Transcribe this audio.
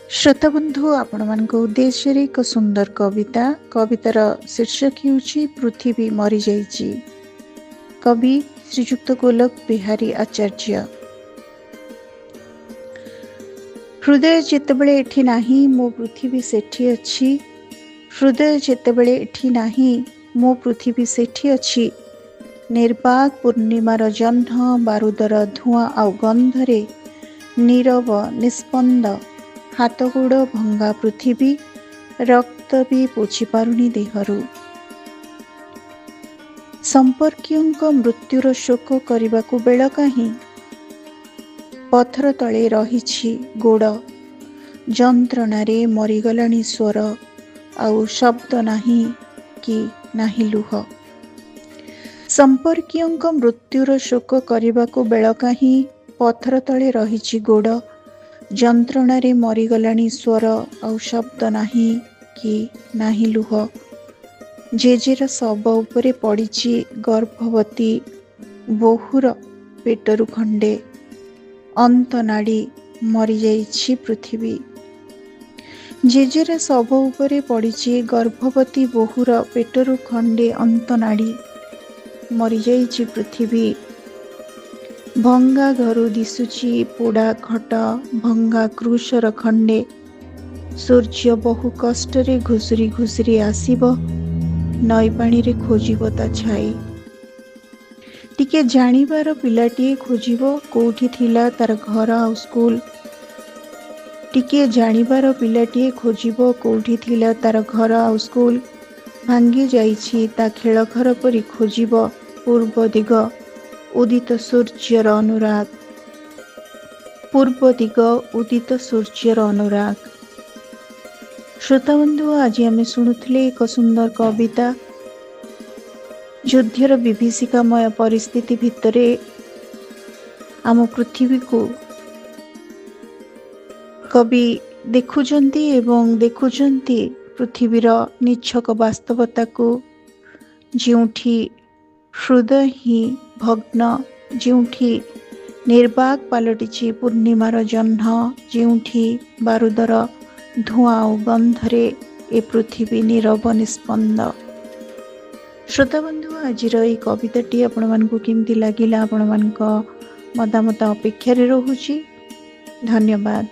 श्रोता बंधु आपण मान उद्देश्य एक सुंदर कवितार शीर्षक होउछि पृथ्वी मरी जाइछि। कवि श्रीजुक्त गोलक बिहारी आचार्य। हृदय जेतेबेले एठी नाही मो पृथ्वी सेठी अछि। हृदय जेतेबेले एठी नाही मो पृथ्वी सेठी अछि। निर्बाक पूर्णिमार जह्न बारूदर धुआं आउ गंधरे नीरव निस्पंद हाथ गोड़ भंगा पृथ्वी रक्त भी पोछि पारुनी देहरु। संपर्कीयों मृत्युर शोक करने बेल कहीं पथर तले रही गोड़ जंत्रणारे मरीगलाणी स्वर आउ शब्द नाही कि नाही लुह। संपर्कीयों मृत्युर शोक करने बेल कहीं पथर तले रही गोड़ जंत्रणारे मरीगलाणी स्वर आउ शब्द नाही कि नाही लुह। जेजेर शव उपरे पड़िछि गर्भवती बोहुर पेटरु खंडे अंत नाड़ी मरी जाइछि पृथ्वी। जेजेर शव उपरे पड़िछि गर्भवती बोहुर पेटरु खंडे अंत नाड़ी मरी जाइछि पृथ्वी। भंगा घरु दिशुची पोड़ा खट भंगा क्रूशर खंडे सूर्य बहु कष्टरे घुसुरी घुसुरी आसीब नई पानी रे खोजिब ता छाई। टिके जानिबार पिलाटिए खोजिब कोठी थिला तार घर आउ स्कूल। टिके जानिबार पिलाटिए खोजिब कोठी थिला तार घर आउ स्कूल। भांगी जाइछि ता खेल घर परी खोजिब पूर्व दिग उदित सूर्यर अनुराग। पूर्व दिग उदित सूर्यर अनुराग। श्रोता बंधु आज आम शुणुले एक सुंदर कविता। युद्धर विभीषिकामय परिस्थिति भितरे आम पृथ्वी को कवि देखुचंती एवं देखुचंती पृथ्वीर निछक वास्तवता को, जोठी हृदय ही भग्न, जोठी निर्बाक पलटिछि पूर्णिमार जह्न, जोठी बारूदर धुआं और गंधरे ए पृथ्वी नीरव निस्पंद। श्रोता बंधु आज कविताटी आपण मानकु केमती लागिला आपण मानक मतामत अपेक्षा रे रहुछि। धन्यवाद।